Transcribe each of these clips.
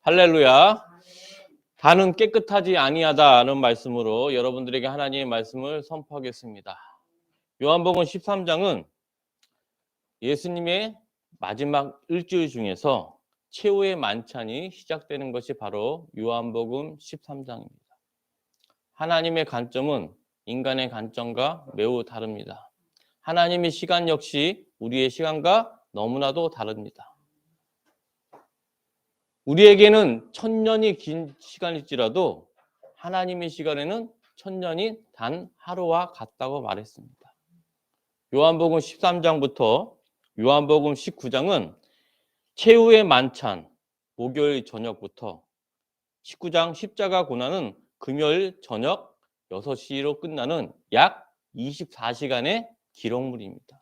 할렐루야. 다는 깨끗하지 아니하다는 말씀으로 여러분들에게 하나님의 말씀을 선포하겠습니다. 요한복음 13장은 예수님의 마지막 일주일 중에서 최후의 만찬이 시작되는 것이 바로 요한복음 13장입니다. 하나님의 관점은 인간의 관점과 매우 다릅니다. 하나님의 시간 역시 우리의 시간과 너무나도 다릅니다. 우리에게는 1000년이 긴 시간일지라도 하나님의 시간에는 1000년이 단 하루와 같다고 말했습니다. 요한복음 13장부터 요한복음 19장은 최후의 만찬, 목요일 저녁부터 19장 십자가 고난은 금요일 저녁 6시로 끝나는 약 24시간의 기록물입니다.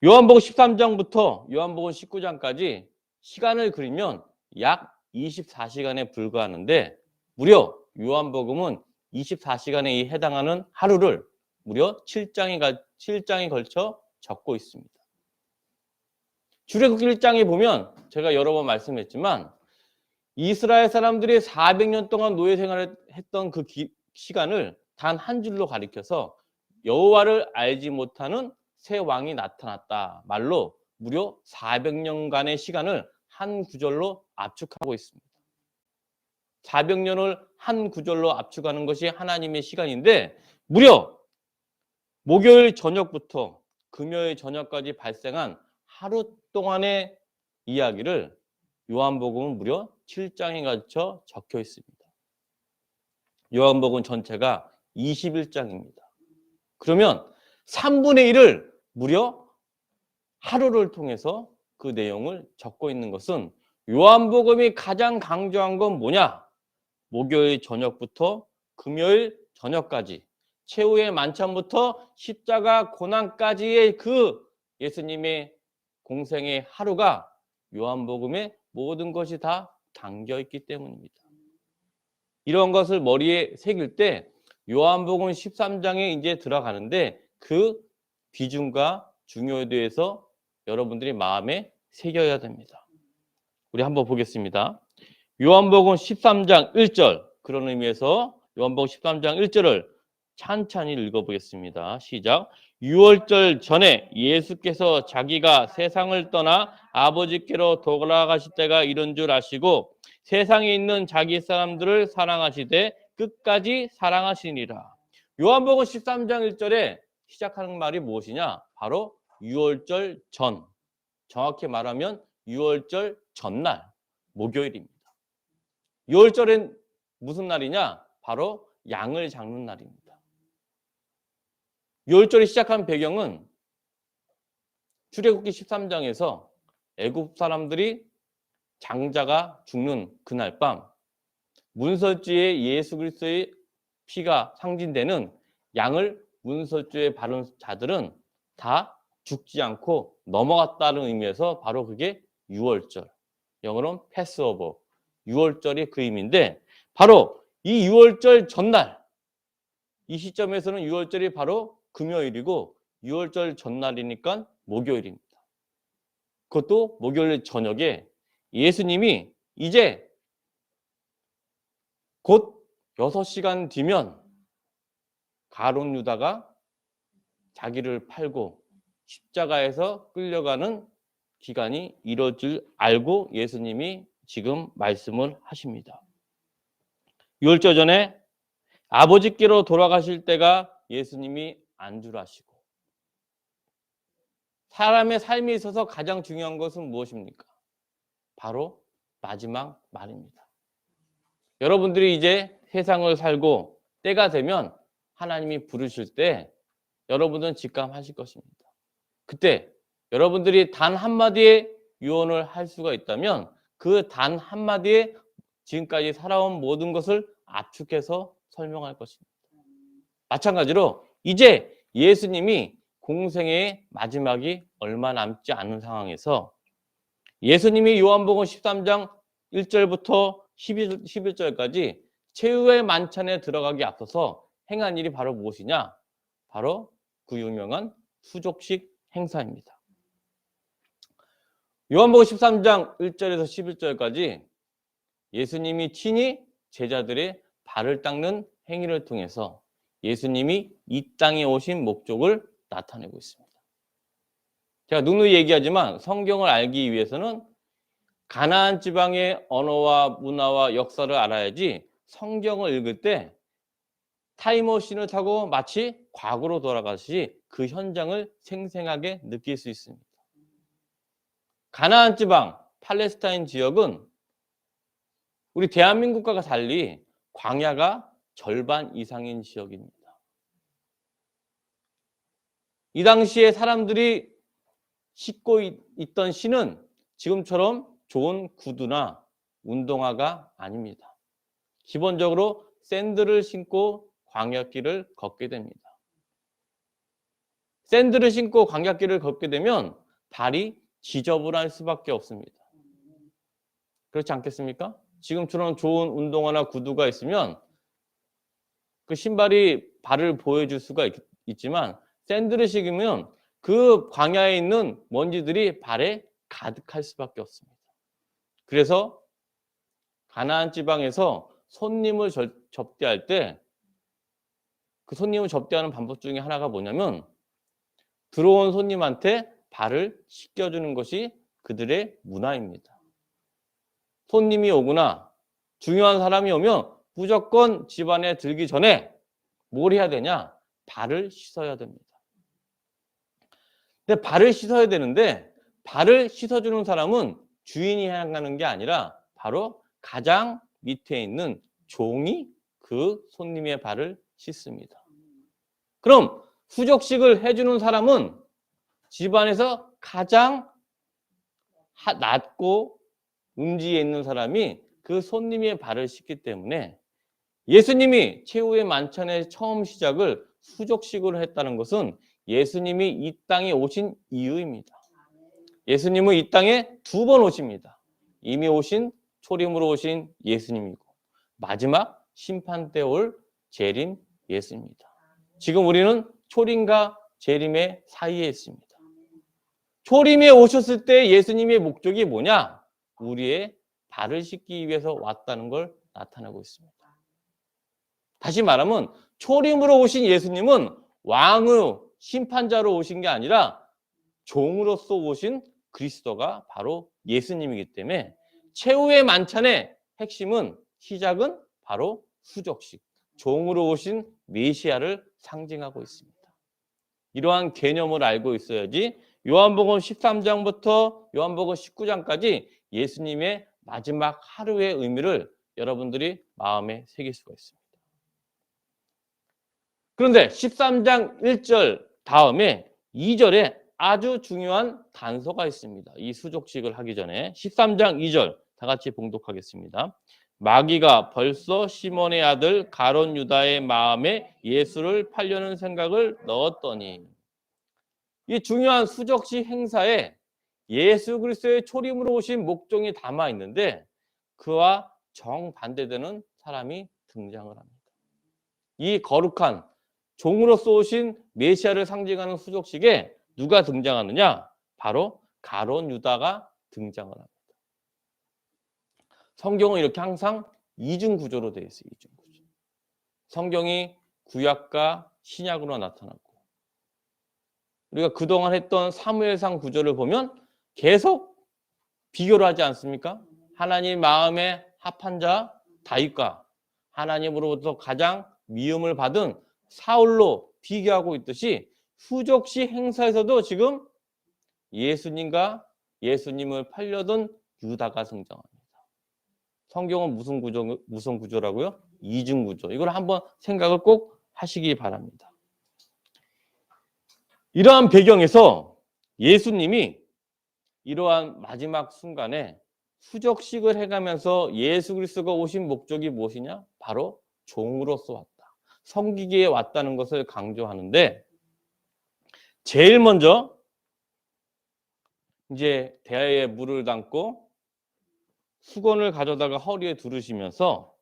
요한복음 13장부터 요한복음 19장까지 시간을 그리면 약 24시간에 불과하는데 무려 요한복음은 24시간에 해당하는 하루를 무려 7장에 걸쳐 적고 있습니다. 출애굽기 1장에 보면 제가 여러 번 말씀했지만 이스라엘 사람들이 400년 동안 노예 생활을 했던 그 시간을 단 한 줄로 가리켜서 여호와를 알지 못하는 새 왕이 나타났다. 말로 무려 400년간의 시간을 한 구절로 압축하고 있습니다. 400년을 한 구절로 압축하는 것이 하나님의 시간인데 무려 목요일 저녁부터 금요일 저녁까지 발생한 하루 동안의 이야기를 요한복음은 무려 7장에 걸쳐 적혀 있습니다. 요한복음 전체가 21장입니다. 그러면 3분의 1을 무려 하루를 통해서 그 내용을 적고 있는 것은 요한복음이 가장 강조한 건 뭐냐? 목요일 저녁부터 금요일 저녁까지 최후의 만찬부터 십자가 고난까지의 그 예수님의 공생의 하루가 요한복음의 모든 것이 다 담겨 있기 때문입니다. 이런 것을 머리에 새길 때 요한복음 13장에 이제 들어가는데 그 비중과 중요에 대해서 여러분들이 마음에 새겨야 됩니다. 우리 한번 보겠습니다. 요한복음 13장 1절 그런 의미에서 요한복음 13장 1절을 찬찬히 읽어보겠습니다. 시작. 유월절 전에 예수께서 자기가 세상을 떠나 아버지께로 돌아가실 때가 이른 줄 아시고 세상에 있는 자기 사람들을 사랑하시되 끝까지 사랑하시니라. 요한복음 13장 1절에 시작하는 말이 무엇이냐? 바로 유월절 전, 정확히 말하면 유월절 전날, 목요일입니다. 유월절엔 무슨 날이냐? 바로 양을 잡는 날입니다. 유월절이 시작한 배경은 출애굽기 13장에서 애굽 사람들이 장자가 죽는 그날 밤 문설주에 예수 그리스도의 피가 상징되는 양을 문설주에 바른 자들은 다 죽지 않고 넘어갔다는 의미에서 바로 그게 유월절, 영어로는 패스오버, 유월절이 그 의미인데 바로 이 유월절 전날 이 시점에서는 유월절이 바로 금요일이고 유월절 전날이니까 목요일입니다. 그것도 목요일 저녁에 예수님이 이제 곧 6시간 뒤면 가룟 유다가 자기를 팔고 십자가에서 끌려가는 기간이 이뤄질 알고 예수님이 지금 말씀을 하십니다. 유월절 전에 아버지께로 돌아가실 때가 예수님이 안주하시고 사람의 삶에 있어서 가장 중요한 것은 무엇입니까? 바로 마지막 말입니다. 여러분들이 이제 세상을 살고 때가 되면 하나님이 부르실 때 여러분들은 직감하실 것입니다. 그때 여러분들이 단 한마디의 유언을 할 수가 있다면 그 단 한마디에 지금까지 살아온 모든 것을 압축해서 설명할 것입니다. 마찬가지로 이제 예수님이 공생의 마지막이 얼마 남지 않은 상황에서 예수님이 요한복음 13장 1절부터 11절까지 최후의 만찬에 들어가기 앞서서 행한 일이 바로 무엇이냐? 바로 그 유명한 수족식 행사입니다. 요한복음 13장 1절에서 11절까지 예수님이 친히 제자들의 발을 닦는 행위를 통해서 예수님이 이 땅에 오신 목적을 나타내고 있습니다. 제가 누누이 얘기하지만 성경을 알기 위해서는 가나안 지방의 언어와 문화와 역사를 알아야지 성경을 읽을 때 타임머신을 타고 마치 과거로 돌아가시 그 현장을 생생하게 느낄 수 있습니다. 가나안 지방, 팔레스타인 지역은 우리 대한민국과 달리 광야가 절반 이상인 지역입니다. 이 당시에 사람들이 신고 있던 신은 지금처럼 좋은 구두나 운동화가 아닙니다. 기본적으로 샌들을 신고 광야길을 걷게 됩니다. 샌들을 신고 광야길을 걷게 되면 발이 지저분할 수밖에 없습니다. 그렇지 않겠습니까? 지금처럼 좋은 운동화나 구두가 있으면 그 신발이 발을 보여줄 수가 있지만 샌들을 신으면 그 광야에 있는 먼지들이 발에 가득할 수밖에 없습니다. 그래서 가나안 지방에서 손님을 접대할 때 그 손님을 접대하는 방법 중에 하나가 뭐냐면 들어온 손님한테 발을 씻겨주는 것이 그들의 문화입니다. 손님이 오거나 중요한 사람이 오면 무조건 집안에 들기 전에 뭘 해야 되냐? 발을 씻어야 됩니다. 근데 발을 씻어야 되는데 발을 씻어주는 사람은 주인이 행하는 게 아니라 바로 가장 밑에 있는 종이 그 손님의 발을 씻습니다. 그럼 후족식을 해주는 사람은 집안에서 가장 낮고 음지에 있는 사람이 그 손님의 발을 씻기 때문에 예수님이 최후의 만찬의 처음 시작을 후족식으로 했다는 것은 예수님이 이 땅에 오신 이유입니다. 예수님은 이 땅에 2번 오십니다. 이미 오신 초림으로 오신 예수님이고 마지막 심판 때 올 재림 예수입니다. 지금 우리는 초림과 재림의 사이에 있습니다. 초림에 오셨을 때 예수님의 목적이 뭐냐? 우리의 발을 씻기 위해서 왔다는 걸 나타내고 있습니다. 다시 말하면 초림으로 오신 예수님은 왕의 심판자로 오신 게 아니라 종으로서 오신 그리스도가 바로 예수님이기 때문에 최후의 만찬의 핵심은 시작은 바로 후족식, 종으로 오신 메시아를 상징하고 있습니다. 이러한 개념을 알고 있어야지 요한복음 13장부터 요한복음 19장까지 예수님의 마지막 하루의 의미를 여러분들이 마음에 새길 수가 있습니다. 그런데 13장 1절 다음에 2절에 아주 중요한 단서가 있습니다. 이 수족식을 하기 전에 13장 2절 다 같이 봉독하겠습니다. 마귀가 벌써 시몬의 아들 가룟 유다의 마음에 예수를 팔려는 생각을 넣었더니 이 중요한 수족식 행사에 예수 그리스도의 초림으로 오신 목적이 담아 있는데 그와 정반대되는 사람이 등장을 합니다. 이 거룩한 종으로서 오신 메시아를 상징하는 수족식에 누가 등장하느냐? 바로 가룟 유다가 등장을 합니다. 성경은 이렇게 항상 이중 구조로 되어 있어요. 이중 구조. 성경이 구약과 신약으로 나타나고 우리가 그동안 했던 사무엘상 구조를 보면 계속 비교를 하지 않습니까? 하나님 마음에 합한 자 다윗과 하나님으로부터 가장 미움을 받은 사울로 비교하고 있듯이 후족식 행사에서도 지금 예수님과 예수님을 팔려던 유다가 등장합니다. 성경은 무슨 구조라고요? 이중 구조. 이걸 한번 생각을 꼭 하시기 바랍니다. 이러한 배경에서 예수님이 이러한 마지막 순간에 후족식을 해가면서 예수 그리스도가 오신 목적이 무엇이냐? 바로 종으로서 왔다. 섬기기에 왔다는 것을 강조하는데 제일 먼저 이제 대야에 물을 담고 수건을 가져다가 허리에 두르시면서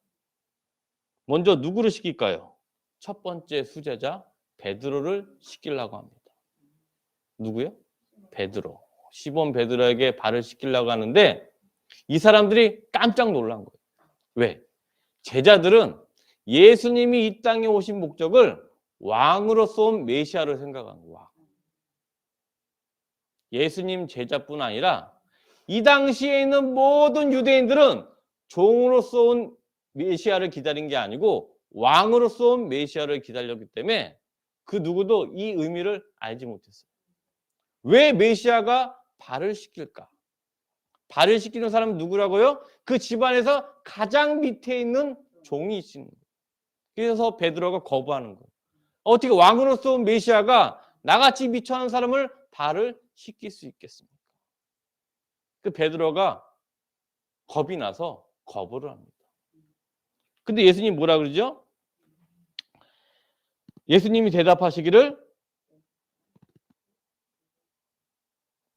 먼저 누구를 시킬까요? 첫 번째 수제자 베드로를 시키려고 합니다. 누구요? 베드로 시몬 베드로에게 발을 씻기려고 하는데 이 사람들이 깜짝 놀란 거예요. 왜? 제자들은 예수님이 이 땅에 오신 목적을 왕으로서 온 메시아를 생각한 거야. 예수님 제자뿐 아니라 이 당시에 있는 모든 유대인들은 종으로서 온 메시아를 기다린 게 아니고 왕으로서 온 메시아를 기다렸기 때문에 그 누구도 이 의미를 알지 못했어요. 왜 메시아가 발을 씻길까? 발을 씻기는 사람은 누구라고요? 그 집안에서 가장 밑에 있는 종이 있는 거예요. 그래서 베드로가 거부하는 거예요. 어떻게 왕으로서 온 메시아가 나같이 미쳐하는 사람을 발을 씻길 수 있겠습니까? 그 베드로가 겁이 나서 거부를 합니다. 근데 예수님 뭐라 그러죠? 예수님이 대답하시기를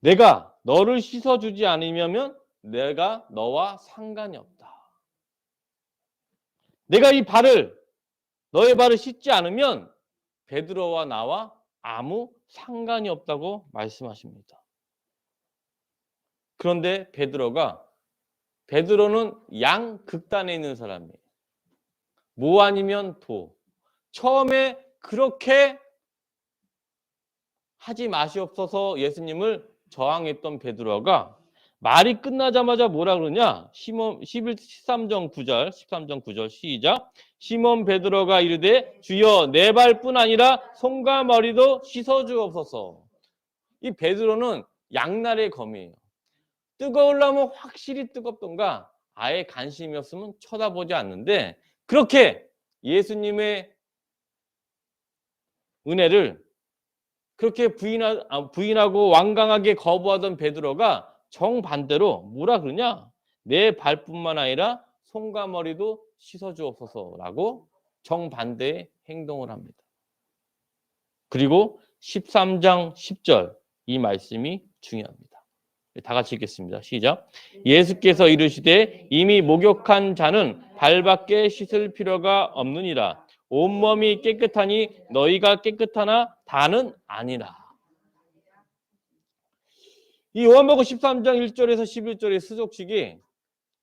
내가 너를 씻어주지 않으면 내가 너와 상관이 없다. 내가 이 너의 발을 씻지 않으면 베드로와 나와 아무 상관이 없다고 말씀하십니다. 그런데 베드로는 양극단에 있는 사람이에요. 뭐 아니면 도. 처음에 그렇게 하지 마시옵소서 예수님을 저항했던 베드로가 말이 끝나자마자 뭐라 그러냐? 13장 9절 시작. 시몬 베드로가 이르되 주여 내 발뿐 아니라 손과 머리도 씻어 주옵소서. 이 베드로는 양날의 검이에요. 뜨거우려면 확실히 뜨겁던가 아예 관심이 없으면 쳐다보지 않는데 그렇게 예수님의 은혜를 그렇게 부인하고 완강하게 거부하던 베드로가 정반대로 뭐라 그러냐? 내 발뿐만 아니라 손과 머리도 씻어주옵소서라고 정반대의 행동을 합니다. 그리고 13장 10절 이 말씀이 중요합니다. 다 같이 읽겠습니다. 시작. 예수께서 이르시되 이미 목욕한 자는 발밖에 씻을 필요가 없느니라. 온몸이 깨끗하니 너희가 깨끗하나 다는 아니라. 이 요한복음 13장 1절에서 11절의 수족식이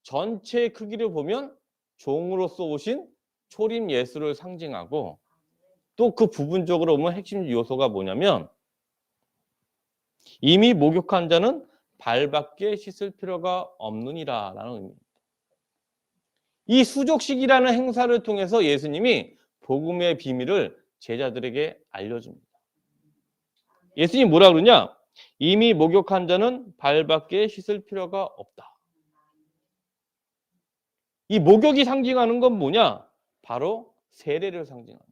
전체 크기를 보면 종으로서 오신 초림 예수를 상징하고 또 그 부분적으로 보면 핵심 요소가 뭐냐면 이미 목욕한 자는 발밖에 씻을 필요가 없느니라 라는 의미입니다. 이 수족식이라는 행사를 통해서 예수님이 복음의 비밀을 제자들에게 알려줍니다. 예수님이 뭐라 그러냐? 이미 목욕한 자는 발밖에 씻을 필요가 없다. 이 목욕이 상징하는 건 뭐냐? 바로 세례를 상징합니다.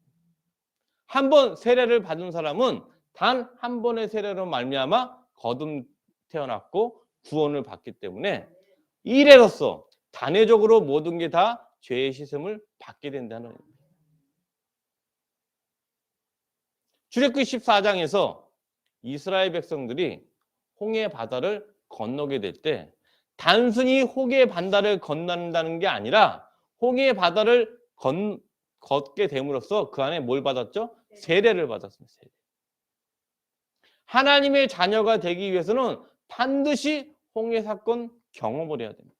한 번 세례를 받은 사람은 단 한 번의 세례로 말미암아 거듭 태어났고 구원을 받기 때문에 이래로써 단회적으로 모든 게 다 죄의 씻음을 받게 된다는 의미입니다. 출애굽기 14장에서 이스라엘 백성들이 홍해 바다를 건너게 될 때 단순히 홍해 바다를 건넌다는 게 아니라 홍해 바다를 걷게 됨으로써 그 안에 뭘 받았죠? 세례를 받았습니다. 세례. 하나님의 자녀가 되기 위해서는 반드시 홍해 사건 경험을 해야 됩니다.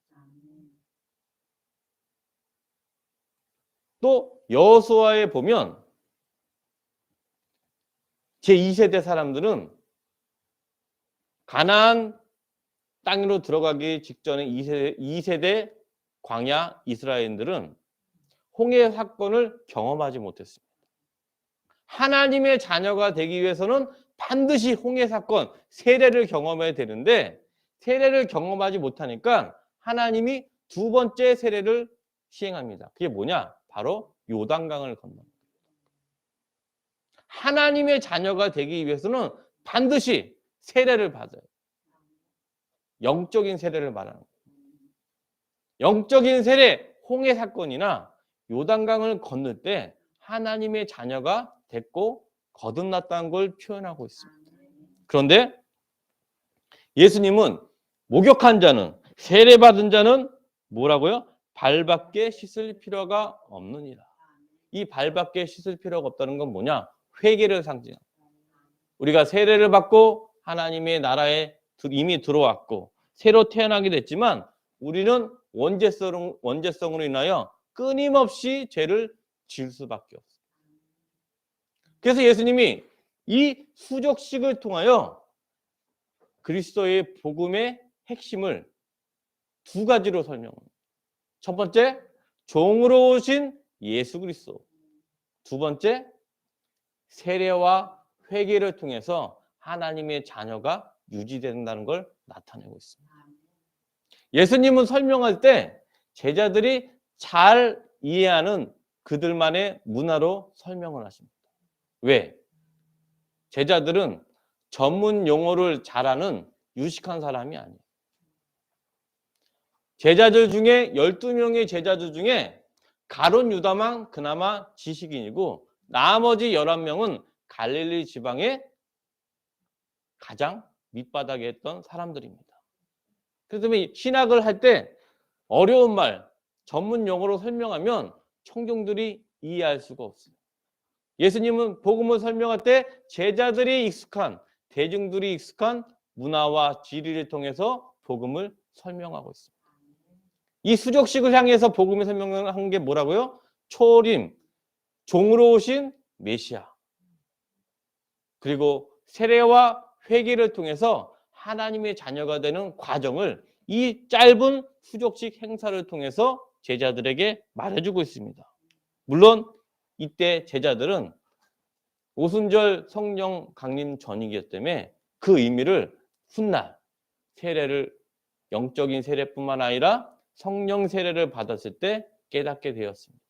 또 여호수아에 보면 제2세대 사람들은 가나안 땅으로 들어가기 직전에 2세대 광야 이스라엘인들은 홍해 사건을 경험하지 못했습니다. 하나님의 자녀가 되기 위해서는 반드시 홍해 사건, 세례를 경험해야 되는데 세례를 경험하지 못하니까 하나님이 두 번째 세례를 시행합니다. 그게 뭐냐? 바로 요단강을 건너는 거예요. 하나님의 자녀가 되기 위해서는 반드시 세례를 받아요. 영적인 세례를 말하는 거예요. 영적인 세례, 홍해 사건이나 요단강을 건널 때 하나님의 자녀가 됐고 거듭났다는 걸 표현하고 있습니다. 그런데 예수님은 목욕한 자는, 세례받은 자는 뭐라고요? 발밖에 씻을 필요가 없느니라. 이 발밖에 씻을 필요가 없다는 건 뭐냐? 회개를 상징합니다. 우리가 세례를 받고 하나님의 나라에 이미 들어왔고 새로 태어나게 됐지만 우리는 원죄성으로 인하여 끊임없이 죄를 지을 수밖에 없어요. 그래서 예수님이 이 수족식을 통하여 그리스도의 복음의 핵심을 두 가지로 설명합니다. 첫 번째, 종으로 오신 예수 그리스도. 두 번째, 세례와 회개를 통해서 하나님의 자녀가 유지된다는 걸 나타내고 있습니다. 예수님은 설명할 때 제자들이 잘 이해하는 그들만의 문화로 설명을 하십니다. 왜? 제자들은 전문 용어를 잘 아는 유식한 사람이 아니에요. 제자들 중에 12명의 제자들 중에 가룟 유다만 그나마 지식인이고 나머지 11명은 갈릴리 지방의 가장 밑바닥에 있던 사람들입니다. 그래서 신학을 할 때 어려운 말, 전문 용어로 설명하면 청중들이 이해할 수가 없어요. 예수님은 복음을 설명할 때 제자들이 익숙한, 대중들이 익숙한 문화와 지리를 통해서 복음을 설명하고 있습니다. 이 수족식을 향해서 복음을 설명한 게 뭐라고요? 초림, 종으로 오신 메시아. 그리고 세례와 회개를 통해서 하나님의 자녀가 되는 과정을 이 짧은 수족식 행사를 통해서 제자들에게 말해주고 있습니다. 물론 이때 제자들은 오순절 성령 강림 전이기 때문에 그 의미를 훗날 세례를 영적인 세례뿐만 아니라 성령 세례를 받았을 때 깨닫게 되었습니다.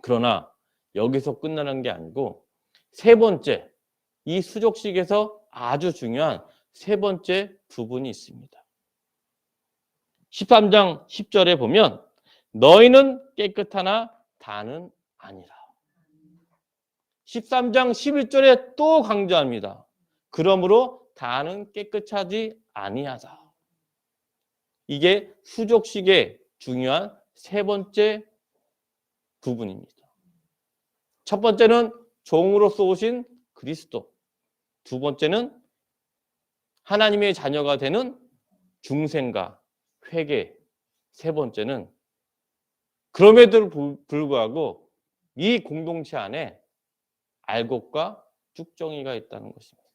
그러나 여기서 끝나는 게 아니고 세 번째, 이 수족식에서 아주 중요한 세 번째 부분이 있습니다. 13장 10절에 보면 너희는 깨끗하나 다는 아니라. 13장 11절에 또 강조합니다. 그러므로 다는 깨끗하지 아니하다. 이게 수족식의 중요한 세 번째 부분입니다. 첫 번째는 종으로서 오신 그리스도. 두 번째는 하나님의 자녀가 되는 중생과 회개. 세 번째는 그럼에도 불구하고 이 공동체 안에 알곡과 쭉정이가 있다는 것입니다.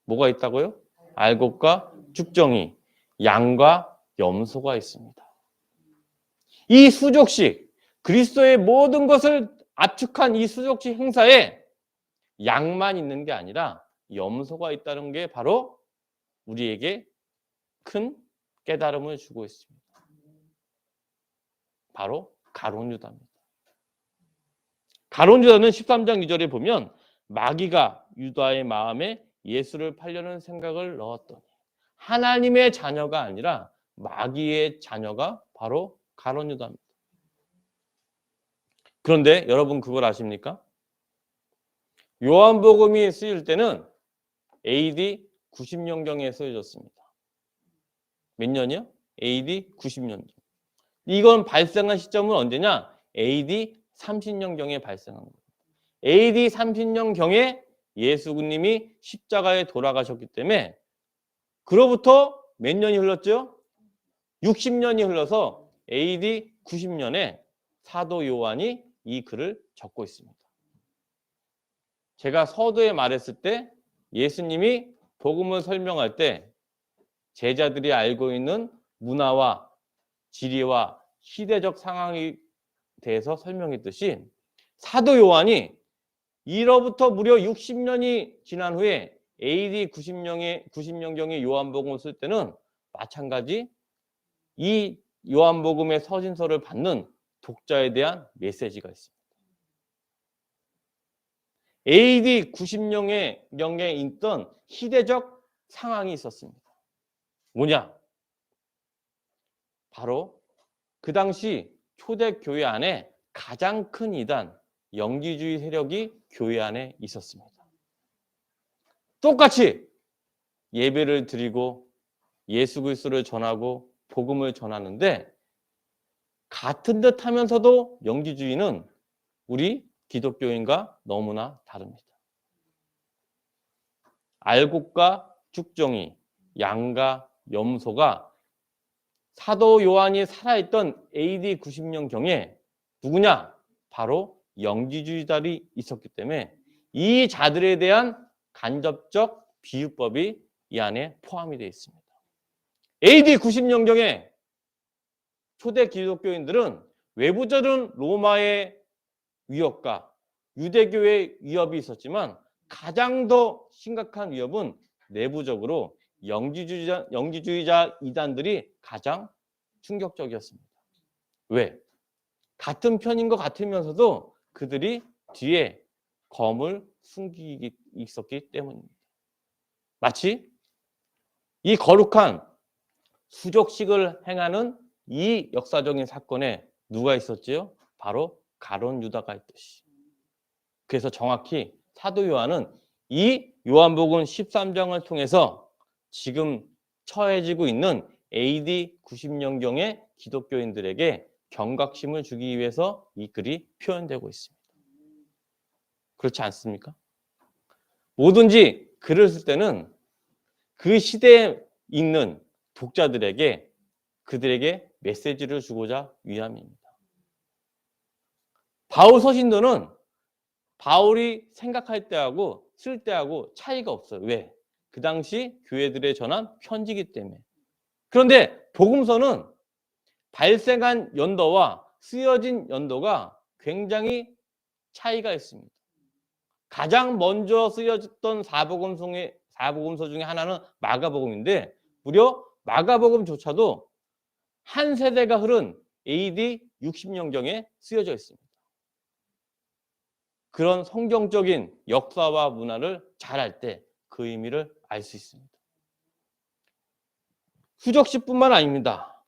뭐가 있다고요? 알곡과 쭉정이, 양과 염소가 있습니다. 이 수족식, 그리스도의 모든 것을 압축한 이 수족식 행사에 양만 있는 게 아니라 염소가 있다는 게 바로 우리에게 큰 깨달음을 주고 있습니다. 바로 가룟 유다입니다. 가룟 유다는 13장 2절에 보면 마귀가 유다의 마음에 예수를 팔려는 생각을 넣었더니 하나님의 자녀가 아니라 마귀의 자녀가 바로 가룟 유다입니다. 그런데 여러분 그걸 아십니까? 요한복음이 쓰일 때는 AD 90년경에 쓰여졌습니다. 몇 년이요? AD 90년경. 이건 발생한 시점은 언제냐? AD 30년경에 발생한 거예요. AD 30년경에 예수님이 십자가에 돌아가셨기 때문에 그로부터 몇 년이 흘렀죠? 60년이 흘러서 AD 90년에 사도 요한이 이 글을 적고 있습니다. 제가 서두에 말했을 때 예수님이 복음을 설명할 때 제자들이 알고 있는 문화와 지리와 시대적 상황에 대해서 설명했듯이 사도 요한이 이로부터 무려 60년이 지난 후에 AD 90년경의 요한복음을 쓸 때는 마찬가지 이 요한복음의 서신서를 받는 독자에 대한 메시지가 있습니다. AD 90년경에 있던 시대적 상황이 있었습니다. 뭐냐? 바로 그 당시 초대교회 안에 가장 큰 이단, 영지주의 세력이 교회 안에 있었습니다. 똑같이 예배를 드리고 예수 그리스도를 전하고 복음을 전하는데 같은 듯 하면서도 영지주의는 우리 기독교인과 너무나 다릅니다. 알곡과 죽종이, 양과 염소가 사도 요한이 살아있던 AD 90년경에 누구냐? 바로 영지주의자들이 있었기 때문에 이 자들에 대한 간접적 비유법이 이 안에 포함이 되어 있습니다. AD 90년경에 초대 기독교인들은 외부적인 로마의 위협과 유대교의 위협이 있었지만 가장 더 심각한 위협은 내부적으로 영지주의자 이단들이 가장 충격적이었습니다. 왜? 같은 편인 것 같으면서도 그들이 뒤에 검을 숨기고 있었기 때문입니다. 마치 이 거룩한 수족식을 행하는 이 역사적인 사건에 누가 있었지요? 바로 가룟 유다가 있듯이. 그래서 정확히 사도 요한은 이 요한복음 13장을 통해서 지금 처해지고 있는 AD 90년경의 기독교인들에게 경각심을 주기 위해서 이 글이 표현되고 있습니다. 그렇지 않습니까? 뭐든지 글을 쓸 때는 그 시대에 있는 독자들에게 그들에게 메시지를 주고자 위함입니다. 바울 서신도는 바울이 생각할 때하고 쓸 때하고 차이가 없어요. 왜? 그 당시 교회들에 전한 편지이기 때문에. 그런데 복음서는 발생한 연도와 쓰여진 연도가 굉장히 차이가 있습니다. 가장 먼저 쓰여졌던 사복음서 중에 하나는 마가복음인데 무려 마가복음조차도 한 세대가 흐른 AD 60년경에 쓰여져 있습니다. 그런 성경적인 역사와 문화를 잘 알 때 그 의미를 알 수 있습니다. 수적시뿐만 아닙니다.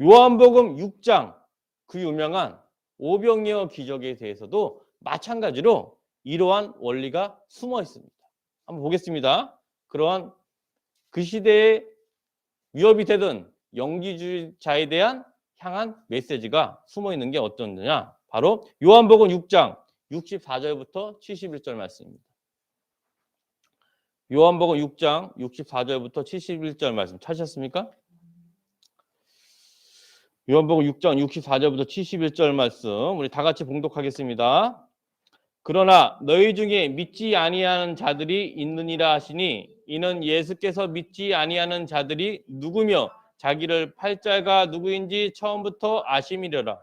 요한복음 6장 그 유명한 오병이어 기적에 대해서도 마찬가지로 이러한 원리가 숨어 있습니다. 한번 보겠습니다. 그러한 그 시대에 위협이 되던 영지주의자에 대한 향한 메시지가 숨어 있는 게 어떻느냐? 바로 요한복음 6장 64절부터 71절 말씀입니다. 요한복음 6장 64절부터 71절 말씀 찾으셨습니까? 요한복음 6장 64절부터 71절 말씀 우리 다 같이 봉독하겠습니다. 그러나 너희 중에 믿지 아니하는 자들이 있느니라 하시니 이는 예수께서 믿지 아니하는 자들이 누구며 자기를 팔 자가 누구인지 처음부터 아심이려라.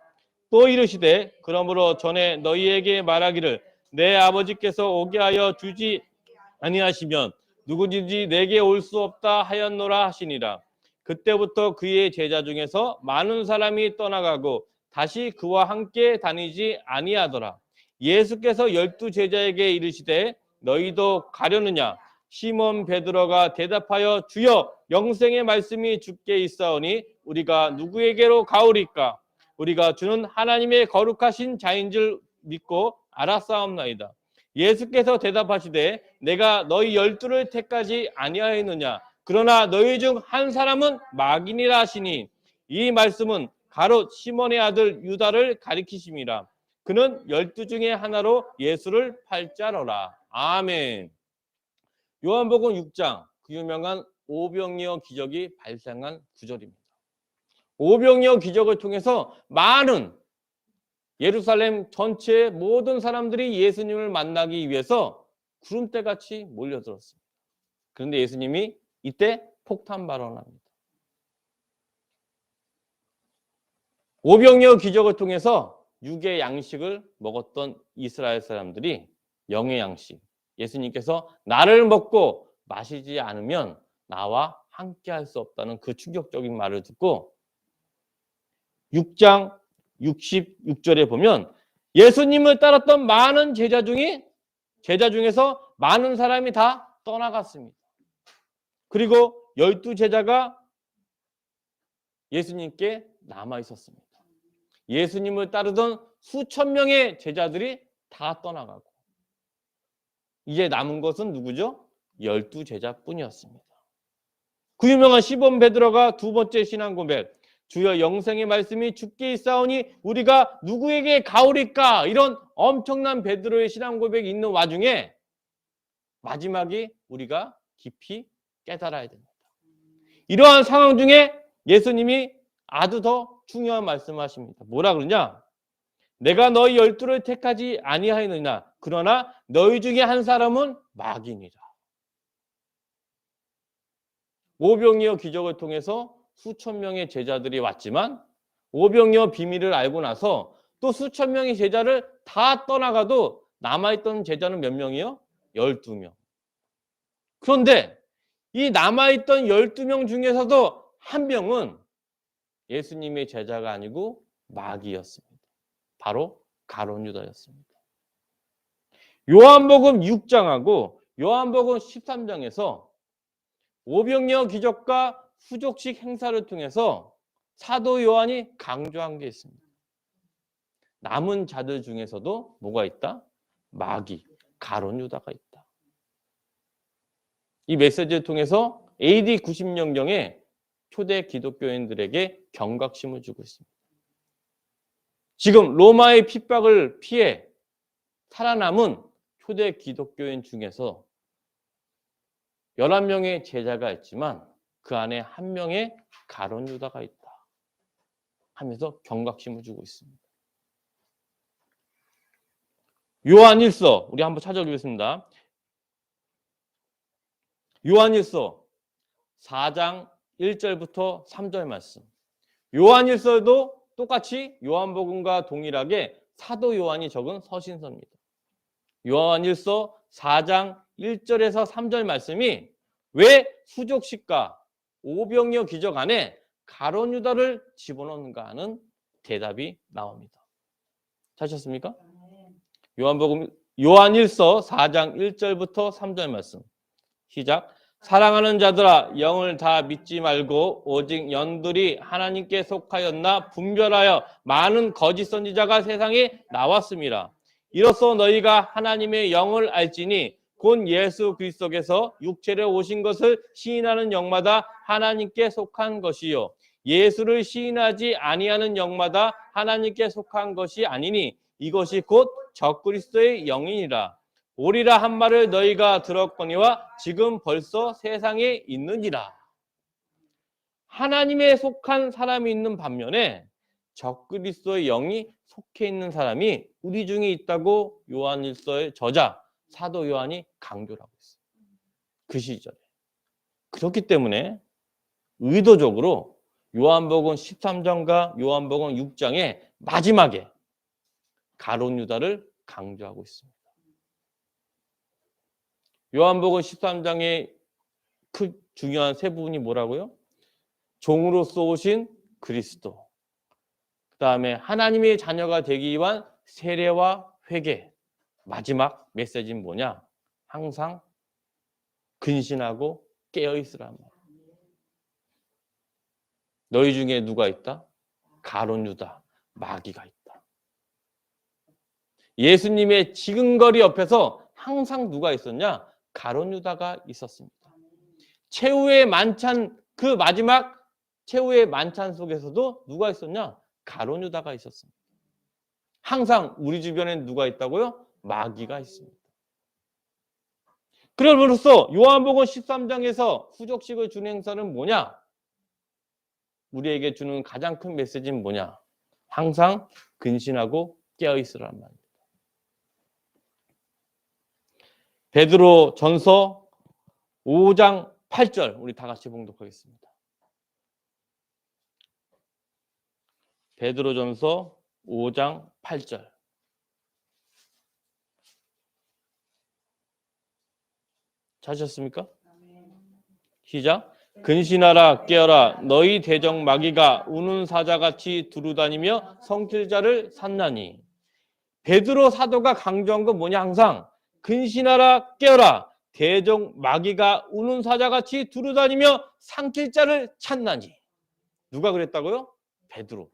또 이르시되 그러므로 전에 너희에게 말하기를 내 아버지께서 오게 하여 주지 아니하시면 누구든지 내게 올 수 없다 하였노라 하시니라. 그때부터 그의 제자 중에서 많은 사람이 떠나가고 다시 그와 함께 다니지 아니하더라. 예수께서 12 제자에게 이르시되 너희도 가려느냐? 시몬 베드로가 대답하여 주여 영생의 말씀이 주께 있사오니 우리가 누구에게로 가오리까? 우리가 주는 하나님의 거룩하신 자인 줄 믿고 알았사옵나이다. 예수께서 대답하시되 내가 너희 12를 택하지 아니하였느냐? 그러나 너희 중 한 사람은 마귀니라 하시니 이 말씀은 가롯 시몬의 아들 유다를 가리키심이라. 그는 12 중에 하나로 예수를 팔 자로라. 아멘. 요한복음 6장 그 유명한 오병이어 기적이 발생한 구절입니다. 오병이어 기적을 통해서 많은 예루살렘 전체의 모든 사람들이 예수님을 만나기 위해서 구름대같이 몰려들었습니다. 그런데 예수님이 이때 폭탄 발언합니다. 오병이어 기적을 통해서 육의 양식을 먹었던 이스라엘 사람들이 영의 양식, 예수님께서 나를 먹고 마시지 않으면 나와 함께 할 수 없다는 그 충격적인 말을 듣고 6장 66절에 보면 예수님을 따랐던 많은 제자 중에서 많은 사람이 다 떠나갔습니다. 그리고 12 제자가 예수님께 남아 있었습니다. 예수님을 따르던 수천 명의 제자들이 다 떠나가고 이제 남은 것은 누구죠? 12 제자뿐이었습니다. 그 유명한 시몬 베드로가 두 번째 신앙 고백, 주여 영생의 말씀이 주께 있사오니 우리가 누구에게 가오리까? 이런 엄청난 베드로의 신앙 고백이 있는 와중에 마지막에 우리가 깊이 깨달아야 됩니다. 이러한 상황 중에 예수님이 아주 더 중요한 말씀하십니다. 뭐라 그러냐? 내가 너희 12를 택하지 아니하였느냐? 그러나 너희 중에 한 사람은 마귀니라. 오병이어 기적을 통해서 수천 명의 제자들이 왔지만 오병이어 비밀을 알고 나서 또 수천 명의 제자를 다 떠나가도 남아있던 제자는 몇 명이요? 12명. 그런데 이 남아있던 12명 중에서도 한 명은 예수님의 제자가 아니고 마귀였습니다. 바로 가룟 유다였습니다. 요한복음 6장하고 요한복음 13장에서 오병이어 기적과 후족식 행사를 통해서 사도 요한이 강조한 게 있습니다. 남은 자들 중에서도 뭐가 있다? 마귀, 가룟 유다가 있다. 이 메시지를 통해서 AD 90년경에 초대 기독교인들에게 경각심을 주고 있습니다. 지금 로마의 핍박을 피해 살아남은 초대 기독교인 중에서 11명의 제자가 있지만 그 안에 한 명의 가룟 유다가 있다 하면서 경각심을 주고 있습니다. 요한일서 우리 한번 찾아보겠습니다. 요한일서 4장 1절부터 3절 말씀. 요한일서도 똑같이 요한복음과 동일하게 사도 요한이 적은 서신서입니다. 요한일서 4장 1절에서 3절 말씀이 왜 수족식과 오병이어 기적 안에 가룟 유다를 집어넣는가 하는 대답이 나옵니다. 찾으셨습니까? 요한복음 요한일서 4장 1절부터 3절 말씀. 시작. 사랑하는 자들아 영을 다 믿지 말고 오직 영들이 하나님께 속하였나 분별하여 많은 거짓 선지자가 세상에 나왔습니다. 이로써 너희가 하나님의 영을 알지니 곧 예수 그리스도께서 육체로 오신 것을 시인하는 영마다 하나님께 속한 것이요 예수를 시인하지 아니하는 영마다 하나님께 속한 것이 아니니 이것이 곧 적그리스도의 영이니라. 오리라 한 말을 너희가 들었거니와 지금 벌써 세상에 있느니라. 하나님에 속한 사람이 있는 반면에 적그리스도의 영이 속해 있는 사람이 우리 중에 있다고 요한일서의 저자 사도 요한이 강조를 하고 있어요. 그 시절에. 그렇기 때문에 의도적으로 요한복음 13장과 요한복음 6장의 마지막에 가룟 유다를 강조하고 있습니다. 요한복음 13장의 그 중요한 세 부분이 뭐라고요? 종으로서 오신 그리스도, 그 다음에 하나님의 자녀가 되기 위한 세례와 회개, 마지막 메시지는 뭐냐? 항상 근신하고 깨어있으란 말이에요. 너희 중에 누가 있다? 가룟 유다, 마귀가 있다. 예수님의 지근거리 옆에서 항상 누가 있었냐? 가룟 유다가 있었습니다. 최후의 만찬, 그 마지막 최후의 만찬 속에서도 누가 있었냐? 가룟 유다가 있었습니다. 항상 우리 주변에 누가 있다고요? 마귀가 있습니다. 그럼으로써 요한복음 13장에서 후족식을 주는 행사는 뭐냐? 우리에게 주는 가장 큰 메시지는 뭐냐? 항상 근신하고 깨어있으란 말입니다. 베드로 전서 5장 8절 우리 다 같이 봉독하겠습니다. 베드로 전서 5장 8절. 찾으셨습니까? 시작. 근신하라 깨어라 너희 대적 마귀가 우는 사자같이 두루다니며 성킬 자를 샀나니. 베드로 사도가 강조한 건 뭐냐? 항상 근신하라 깨어라 대적 마귀가 우는 사자같이 두루다니며 삼킬 자를 찾나니. 누가 그랬다고요? 베드로.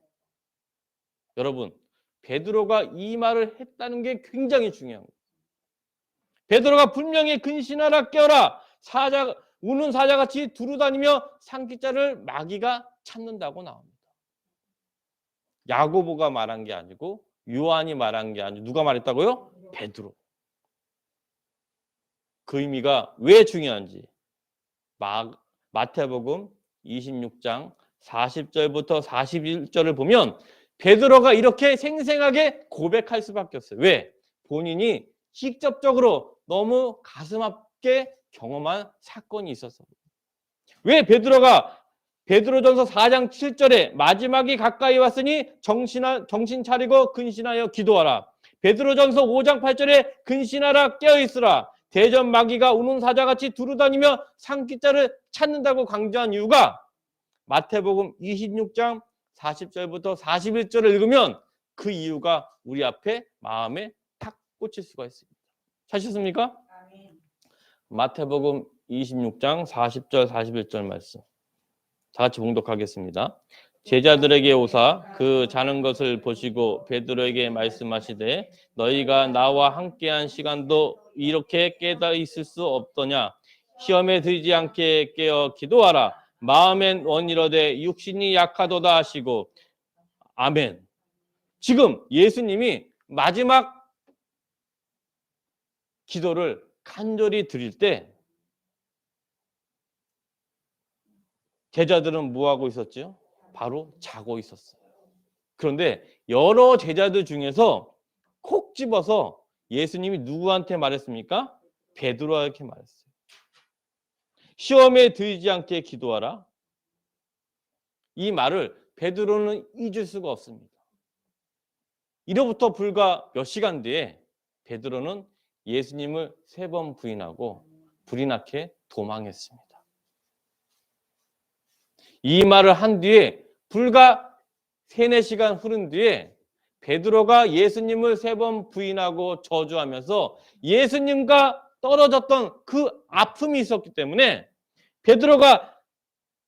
여러분, 베드로가 이 말을 했다는 게 굉장히 중요한 거예요. 베드로가 분명히 근신하라 깨어라 우는 사자같이 두루다니며 삼킬 자를 마귀가 찾는다고 나옵니다. 야고보가 말한 게 아니고 요한이 말한 게 아니고 누가 말했다고요? 베드로. 그 의미가 왜 중요한지 마태복음 26장 40절부터 41절을 보면 베드로가 이렇게 생생하게 고백할 수밖에 없어요. 왜? 본인이 직접적으로 너무 가슴 아프게 경험한 사건이 있어서. 왜 베드로전서 4장 7절에 마지막이 가까이 왔으니 정신 차리고 근신하여 기도하라. 베드로전서 5장 8절에 근신하라 깨어있으라. 대전 마귀가 우는 사자같이 두루다니며 상기자를 찾는다고 강조한 이유가 마태복음 26장 40절부터 41절을 읽으면 그 이유가 우리 앞에 마음에 탁 꽂힐 수가 있습니다. 찾으셨습니까? 마태복음 26장 40절 41절 말씀 다 같이 봉독하겠습니다. 제자들에게 오사 그 자는 것을 보시고 베드로에게 말씀하시되 너희가 나와 함께한 시간도 이렇게 깨어 있을 수 없더냐. 시험에 들지 않게 깨어 기도하라. 마음엔 원이러되 육신이 약하도다 하시고. 아멘. 지금 예수님이 마지막 기도를 간절히 드릴 때 제자들은 뭐하고 있었죠? 바로 자고 있었어요. 그런데 여러 제자들 중에서 콕 집어서 예수님이 누구한테 말했습니까? 베드로에게 말했어요. 시험에 들지 않게 기도하라. 이 말을 베드로는 잊을 수가 없습니다. 이로부터 불과 몇 시간 뒤에 베드로는 예수님을 3번 부인하고 불이 나게 도망했습니다. 이 말을 한 뒤에 불과 3-4시간 흐른 뒤에 베드로가 예수님을 3번 부인하고 저주하면서 예수님과 떨어졌던 그 아픔이 있었기 때문에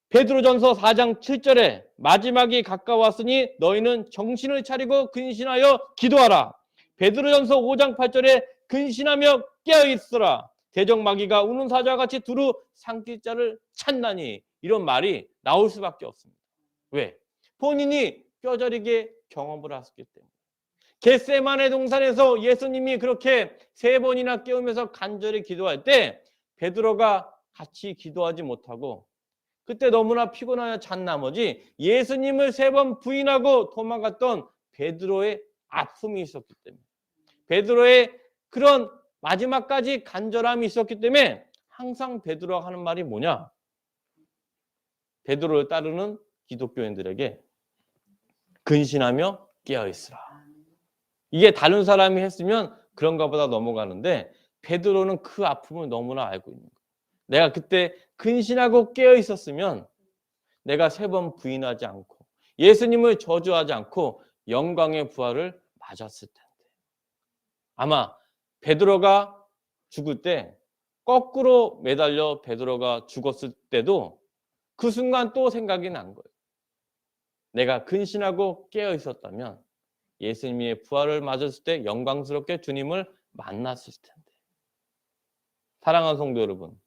베드로전서 4장 7절에 마지막이 가까웠으니 너희는 정신을 차리고 근신하여 기도하라. 베드로전서 5장 8절에 근신하며 깨어있으라. 대적마귀가 우는 사자같이 두루 삼킬 자를 찾나니. 이런 말이 나올 수밖에 없습니다. 왜? 본인이 뼈저리게 경험을 하셨기 때문에. 겟세마네 동산에서 예수님이 그렇게 3번이나 깨우면서 간절히 기도할 때 베드로가 같이 기도하지 못하고 그때 너무나 피곤하여 잔 나머지 예수님을 3번 부인하고 도망갔던 베드로의 아픔이 있었기 때문에 베드로의 그런 마지막까지 간절함이 있었기 때문에 항상 베드로가 하는 말이 뭐냐? 베드로를 따르는 기독교인들에게 근신하며 깨어있으라. 이게 다른 사람이 했으면 그런가 보다 넘어가는데 베드로는 그 아픔을 너무나 알고 있는 거예요. 내가 그때 근신하고 깨어있었으면 내가 3번 부인하지 않고 예수님을 저주하지 않고 영광의 부활을 맞았을 텐데. 아마 베드로가 죽을 때 거꾸로 매달려 베드로가 죽었을 때도 그 순간 또 생각이 난 거예요. 내가 근신하고 깨어 있었다면 예수님의 부활을 맞았을 때 영광스럽게 주님을 만났을 텐데. 사랑하는 성도 여러분,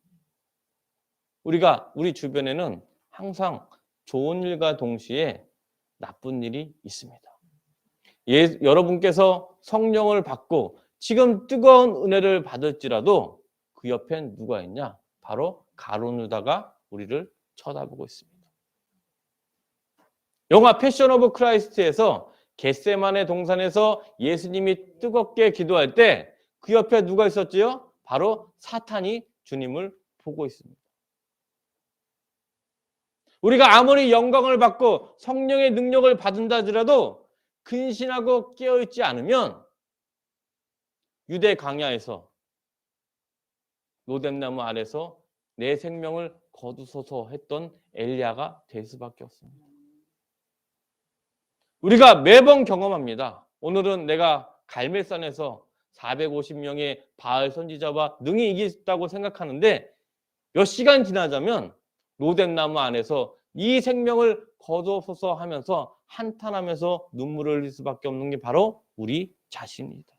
우리 주변에는 항상 좋은 일과 동시에 나쁜 일이 있습니다. 여러분께서 성령을 받고 지금 뜨거운 은혜를 받을지라도 그 옆엔 누가 있냐? 바로 가룟 유다가 우리를 쳐다보고 있습니다. 영화 패션 오브 크라이스트에서 겟세마네 동산에서 예수님이 뜨겁게 기도할 때 그 옆에 누가 있었지요? 바로 사탄이 주님을 보고 있습니다. 우리가 아무리 영광을 받고 성령의 능력을 받은다 하더라도 근신하고 깨어있지 않으면 유대 광야에서 로뎀나무 아래서 내 생명을 거두소서 했던 엘리야가 될 수밖에 없습니다. 우리가 매번 경험합니다. 오늘은 내가 갈멜산에서 450명의 바알 선지자와 능히 이기겠다고 생각하는데 몇 시간 지나자면 로뎀나무 안에서 이 생명을 거두소서 하면서 한탄하면서 눈물을 흘릴 수밖에 없는 게 바로 우리 자신입니다.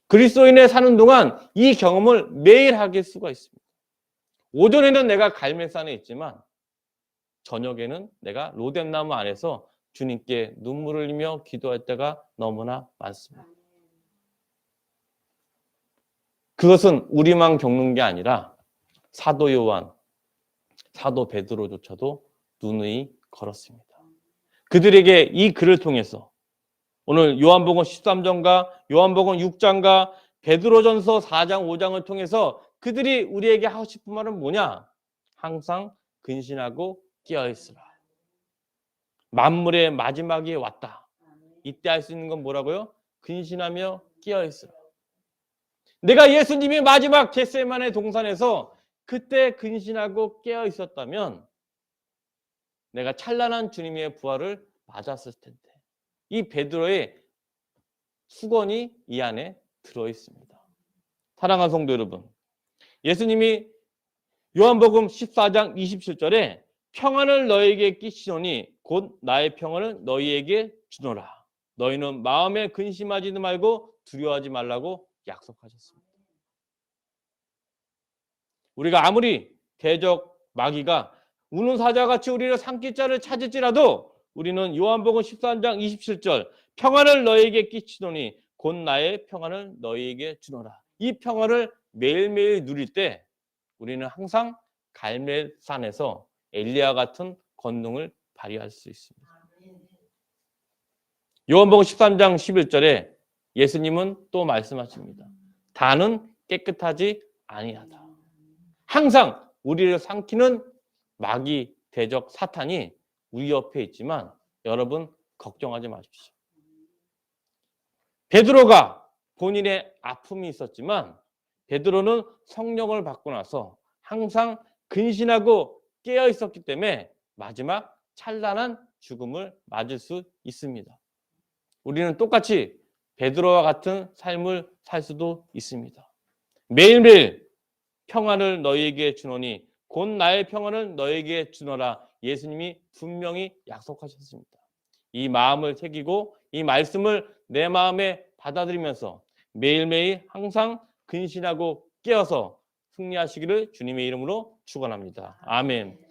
그리스도인에 사는 동안 이 경험을 매일 하게 수가 있습니다. 오전에는 내가 갈멜산에 있지만 저녁에는 내가 로뎀나무 안에서 주님께 눈물을 흘리며 기도할 때가 너무나 많습니다. 그것은 우리만 겪는 게 아니라 사도 요한, 사도 베드로조차도 눈의 걸었습니다. 그들에게 이 글을 통해서 오늘 요한복음 13장과 요한복음 6장과 베드로전서 4장 5장을 통해서 그들이 우리에게 하고 싶은 말은 뭐냐? 항상 근신하고 깨어있으라. 만물의 마지막이 왔다. 이때 할 수 있는 건 뭐라고요? 근신하며 깨어있으라. 내가 예수님이 마지막 겟세마네 동산에서 그때 근신하고 깨어있었다면 내가 찬란한 주님의 부활을 맞았을 텐데. 이 베드로의 수건이 이 안에 들어있습니다. 사랑하는 성도 여러분, 예수님이 요한복음 14장 27절에 평안을 너희에게 끼치노니 곧 나의 평안을 너희에게 주노라. 너희는 마음에 근심하지도 말고 두려워하지 말라고 약속하셨습니다. 우리가 아무리 대적 마귀가 우는 사자같이 우리를 삼킬 자를 찾을지라도 우리는 요한복음 13장 27절 평안을 너희에게 끼치노니 곧 나의 평안을 너희에게 주노라. 이 평안을 매일매일 누릴 때 우리는 항상 갈멜산에서 엘리야 같은 권능을 발휘할 수 있습니다. 요한복음 13장 11절에 예수님은 또 말씀하십니다. 다는 깨끗하지 아니하다. 항상 우리를 삼키는 마귀 대적 사탄이 우리 옆에 있지만 여러분 걱정하지 마십시오. 베드로가 본인의 아픔이 있었지만 베드로는 성령을 받고 나서 항상 근신하고 깨어 있었기 때문에 마지막 찬란한 죽음을 맞을 수 있습니다. 우리는 똑같이 베드로와 같은 삶을 살 수도 있습니다. 매일매일 평안을 너희에게 주노니 곧 나의 평안을 너희에게 주노라. 예수님이 분명히 약속하셨습니다. 이 마음을 새기고 이 말씀을 내 마음에 받아들이면서 매일매일 항상 근신하고 깨어서 승리하시기를 주님의 이름으로 축원합니다. 아멘.